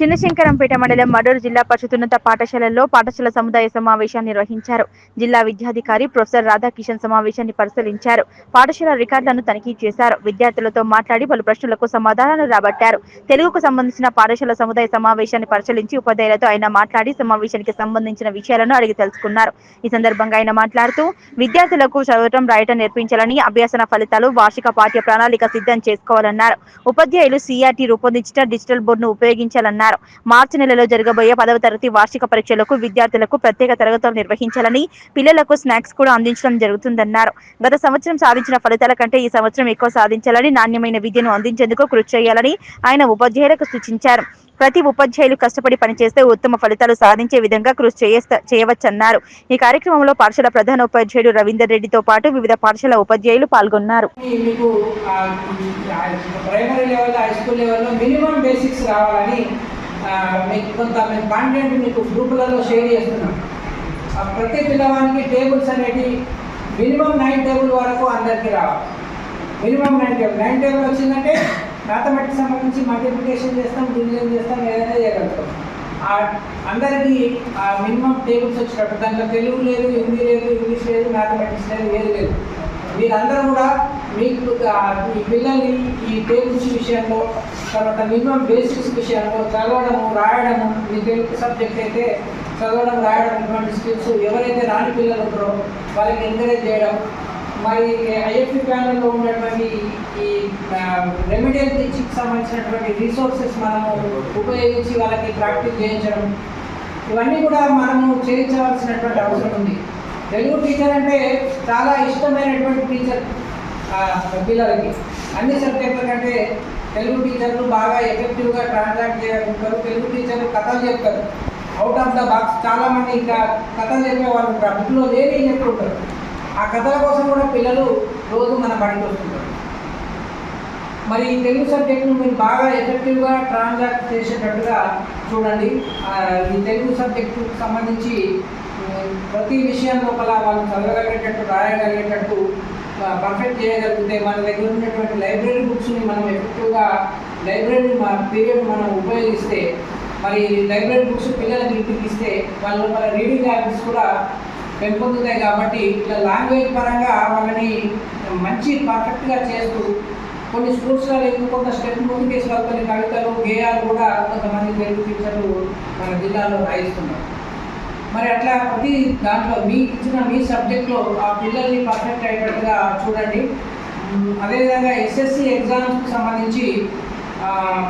చిన్నశంకరంపేట మండలం మడూరు జిల్లా పరిషత్ పాఠశాలలో పాఠశాల సముదాయ సమావేశాన్ని నిర్వహించారు. జిల్లా విద్యాధికారి ప్రొఫెసర్ రాధాకిషన్ సమావేశాన్ని పరిశీలించారు. పాఠశాల రికార్డులను తనిఖీ చేశారు. విద్యార్థులతో మాట్లాడి పలు ప్రశ్నలకు సమాధానాలు రాబట్టారు. తెలుగుకు సంబంధించిన పాఠశాల సముదాయ సమావేశాన్ని పరిశీలించి ఉపాధ్యాయులతో ఆయన మాట్లాడి సమావేశానికి సంబంధించిన విషయాలను అడిగి తెలుసుకున్నారు. ఈ సందర్భంగా ఆయన మాట్లాడుతూ విద్యార్థులకు చదవటం రాయటం నేర్పించాలని, అభ్యాసన ఫలితాలు వార్షిక పాఠ్య ప్రణాళిక సిద్ధం చేసుకోవాలన్నారు. ఉపాధ్యాయులు సిఆర్టీ రూపొందించిన డిజిటల్ బోర్డును ఉపయోగించాలన్నారు. మార్చి నెలలో జరగబోయే 10వ తరగతి వార్షిక పరీక్షలకు విద్యార్థులకు ప్రత్యేక తరగతులు నిర్వహించాలని, పిల్లలకు స్నాక్స్ కూడా అందించడం జరుగుతుందన్నారు. గత సంవత్సరం సాధించిన ఫలితాల కంటే ఈ సంవత్సరం ఎక్కువ సాధించాలని, నాణ్యమైన విద్యను అందించేందుకు కృషి చేయాలని ఆయన ఉపాధ్యాయులకు సూచించారు. ప్రతి ఉపాధ్యాయులు కష్టపడి పనిచేస్తే ఉత్తమ ఫలితాలు సాధించే విధంగా కృషి చేయవచ్చన్నారు. ఈ కార్యక్రమంలో పాఠశాల ప్రధాన ఉపాధ్యాయుడు రవీందర్ రెడ్డితో పాటు వివిధ పాఠశాల ఉపాధ్యాయులు పాల్గొన్నారు. మీకు కొంత మేము కాంటెంట్ మీకు గ్రూపులలో షేర్ చేస్తున్నాం. ప్రతి పిల్లవానికి టేబుల్స్ అనేవి మినిమం 9 టేబుల్ వరకు అందరికీ రావాలి. మినిమం 9 టేబుల్ వచ్చిందంటే మ్యాథమెటిక్స్ సంబంధించి మల్టిప్లికేషన్ చేస్తాం, డివిజన్ చేస్తాం, ఏదైనా చేయగలుగుతాం. అందరికీ మినిమం టేబుల్స్ వచ్చినట్టు దాంట్లో తెలుగు లేదు, హిందీ లేదు, ఇంగ్లీష్ లేదు, మ్యాథమెటిక్స్ లేదు, ఏది లేదు. మీరందరూ కూడా మీకు ఈ పిల్లల్ని ఈ టేబుల్స్ విషయంలో, తర్వాత మినిమం బేసిక్స్ విషయంలో చదవడము, రాయడము, మీ తెలుగు సబ్జెక్ట్ అయితే చదవడం, రాయడం ఇటువంటి స్కిల్స్ ఎవరైతే రాని పిల్లలు ఉంటారో వాళ్ళకి ఎంకరేజ్ చేయడం. మరి ఐఎఫ్పి ప్యానల్లో ఉన్నటువంటి ఈ రెమెడియల్ టీచింగ్కి సంబంధించినటువంటి రిసోర్సెస్ మనము ఉపయోగించి వాళ్ళకి ప్రాక్టీస్ చేయించడం, ఇవన్నీ కూడా మనము చేయించవలసినటువంటి అవసరం ఉంది. తెలుగు టీచర్ అంటే చాలా ఇష్టమైనటువంటి టీచర్ పిల్లలకి. అన్ని సబ్జెక్టుల కంటే తెలుగు టీచర్లు బాగా ఎఫెక్టివ్గా ట్రాన్సాక్ట్ చేయగలుగుతారు. తెలుగు టీచర్లు కథలు చెప్తారు, అవుట్ ఆఫ్ ద బాక్స్. చాలామంది ఇంకా కథలు చెప్పే వాళ్ళు ఉంటారు, బుక్లో లేని చెప్పుకుంటారు. ఆ కథల కోసం కూడా పిల్లలు రోజు మన బడికి వస్తుంటారు. మరి ఈ తెలుగు సబ్జెక్టును మీరు బాగా ఎఫెక్టివ్గా ట్రాన్సాక్ట్ చేసేటట్టుగా చూడండి. ఈ తెలుగు సబ్జెక్టుకు సంబంధించి ప్రతి విషయం లోపల వాళ్ళు చదవగలిగేటట్టు, రాయగలిగేటట్టు పర్ఫెక్ట్ చేయగలిగితే మన దగ్గర ఉన్నటువంటి లైబ్రరీ బుక్స్ని మనం ఎఫెక్టివ్గా లైబ్రరీ పీరియడ్ మనం ఉపయోగిస్తే, మరి లైబ్రరీ బుక్స్ పిల్లలకి ఇంటికి ఇస్తే వాళ్ళ లోపల రీడింగ్ హ్యాబిట్స్ కూడా పెంపొందుతాయి. కాబట్టి ఇట్లా లాంగ్వేజ్ పరంగా వాళ్ళని మంచి పర్ఫెక్ట్గా చేస్తూ కొన్ని స్కూల్స్లో లేదు కొంత స్టెప్ ముందుకేసి కొన్ని కవితలు, గేయాలు కూడా కొంతమంది తెలుగు టీచర్లు మన జిల్లాలో రాయిస్తున్నారు. మరి అట్లా ప్రతి దాంట్లో మీకు ఇచ్చిన మీ సబ్జెక్ట్లో ఆ పిల్లల్ని పర్ఫెక్ట్ అయ్యేటట్టుగా చూడండి. అదేవిధంగా ఎస్ఎస్సి ఎగ్జామ్స్కి సంబంధించి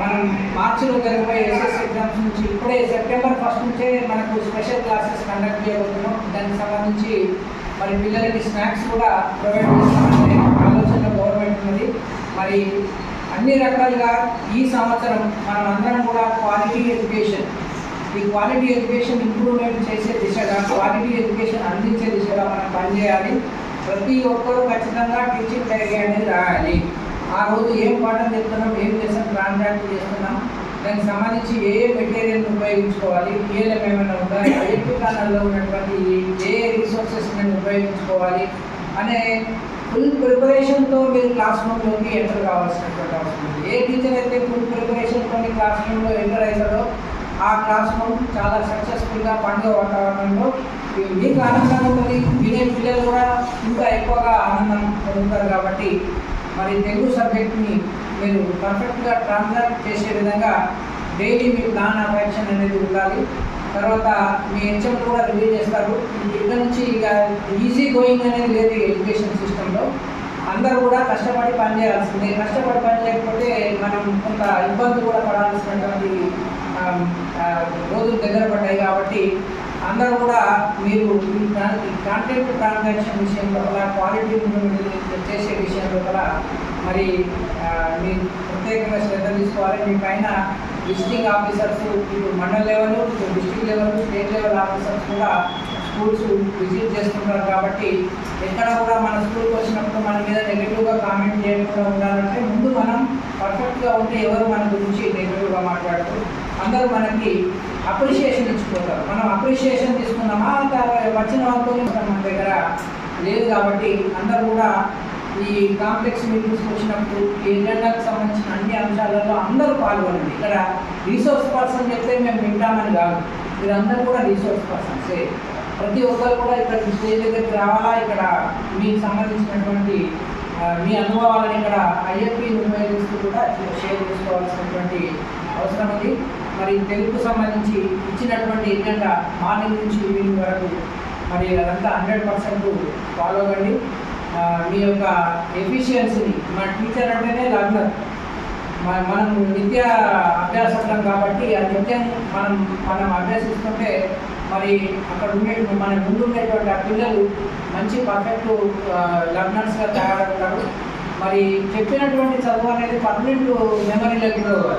మనం మార్చిలో జరగబోయే ఎస్ఎస్సి ఎగ్జామ్స్ నుంచి ఇప్పుడే సెప్టెంబర్ 1 నుంచే మనకు స్పెషల్ క్లాసెస్ కండక్ట్ చేయబోతున్నాం. దానికి సంబంధించి మరి పిల్లలకి స్నాక్స్ కూడా ప్రొవైడ్ చేస్తామనే ఆలోచన గవర్నమెంట్ ఉన్నది. మరి అన్ని రకాలుగా ఈ సంవత్సరం మనం అందరం కూడా క్వాలిటీ ఎడ్యుకేషన్, ఈ క్వాలిటీ ఎడ్యుకేషన్ ఇంప్రూవ్మెంట్ చేసే దిశగా, క్వాలిటీ ఎడ్యుకేషన్ అందించే దిశగా మనం పనిచేయాలి. ప్రతి ఒక్కరూ ఖచ్చితంగా టీచింగ్ డైరీ అనేది రాయాలి. ఆ రోజు ఏం పాఠం చెప్తున్నాం, ఏం చేస్తాం, ట్రాన్సాక్ట్ చేస్తున్నాం, దానికి సంబంధించి ఏ మెటీరియల్ని ఉపయోగించుకోవాలి, పిఎల్ఎం ఏమైనా ఉండాలి, ఐఎఫ్పి ప్లానర్లో ఉన్నటువంటి ఏ రిసోర్సెస్ నేను ఉపయోగించుకోవాలి అనే ఫుల్ ప్రిపరేషన్తో మీరు క్లాస్ రూమ్లోకి ఎంటర్ కావాల్సినటువంటి అవసరం ఉంది. ఏ టీచర్ అయితే ఫుల్ ప్రిపరేషన్తో క్లాస్ రూమ్లో ఎంటర్ అవుతాడో ఆ క్లాస్ రూమ్ చాలా సక్సెస్ఫుల్గా పండుగ వాతావరణంలో మీకు ఆనందంగా ఉంటుంది, వినే పిల్లలు కూడా ఇంకా ఎక్కువగా ఆనందం పొందుతారు. కాబట్టి మరి తెలుగు సబ్జెక్ట్ని మీరు పర్ఫెక్ట్గా ట్రాన్స్లాట్ చేసే విధంగా daily me plan of action అనేది ఉండాలి. తర్వాత మీ హెచ్ఎం కూడా రివ్యూ చేస్తారు. ఇక్కడ నుంచి ఇక ఈజీ గోయింగ్ అనేది లేదు ఎడ్యుకేషన్ సిస్టంలో. అందరూ కూడా కష్టపడి పనిచేయాల్సిందే. కష్టపడి పని చేయకపోతే మనం కొంత ఇబ్బంది కూడా పడాల్సినటువంటి రోజులు దగ్గర పడ్డాయి. కాబట్టి అందరూ కూడా మీరు కాంటెంట్ ట్రాన్సాక్షన్ విషయంలో క్వాలిటీ చేసే విషయంలో మరి మీరు ప్రత్యేకంగా శ్రద్ధ తీసుకోవాలి. మీ పైన విజిటింగ్ ఆఫీసర్స్, ఇటు మండల్ లెవెల్, ఇటు district level, state level officers కూడా స్కూల్స్ విజిట్ చేస్తుంటారు. కాబట్టి ఎక్కడ కూడా మన స్కూల్కి వచ్చినప్పుడు మన మీద నెగిటివ్గా కామెంట్ చేయకుండా ఉండాలంటే ముందు మనం పర్ఫెక్ట్గా ఉంటే ఎవరు మన గురించి నెగిటివ్గా మాట్లాడుతూ అందరూ మనకి అప్రిషియేషన్ ఇచ్చిపోతారు. మనం అప్రిషియేషన్ తీసుకున్నామా వచ్చిన వాళ్ళతో మన దగ్గర లేదు. కాబట్టి అందరూ కూడా ఈ కాంప్లెక్స్ మీటింగ్స్కి వచ్చినప్పుడు ఈ ఎజెండాకు సంబంధించిన అన్ని అంశాలలో అందరూ పాల్గొనండి. ఇక్కడ రీసోర్స్ పర్సన్ చెప్తే మేము వింటామని కాదు, మీరందరూ కూడా రీసోర్స్ పర్సన్సే. ప్రతి ఒక్కరు కూడా ఇక్కడ స్టేజ్ దగ్గరికి రావాలా, ఇక్కడ మీకు సంబంధించినటువంటి మీ అనుభవాలను ఇక్కడ ఐఎఫ్పి ఉపయోగిస్తూ కూడా షేర్ చేసుకోవాల్సినటువంటి అవసరం ఉంది. మరి తెలుగుకు సంబంధించి ఇచ్చినటువంటి ఎజెండా మార్నింగ్ నుంచి ఈవినింగ్ వరకు మరి అదంతా 100% ఫాలో అవ్వండి. మీ యొక్క ఎఫిషియన్సీని, మన టీచర్ అంటేనే లర్నర్, మనం నిత్య అభ్యాసం కాబట్టి ఆ నిత్యం మనం అభ్యసిస్తుంటే మరి అక్కడ మన ముందు ఉండేటువంటి ఆ పిల్లలు మంచి పర్ఫెక్ట్ లర్నర్స్గా తయారవుతారు. మరి చెప్పినటువంటి చదువు అనేది పర్మనెంట్ మెమరీలోకి కూడా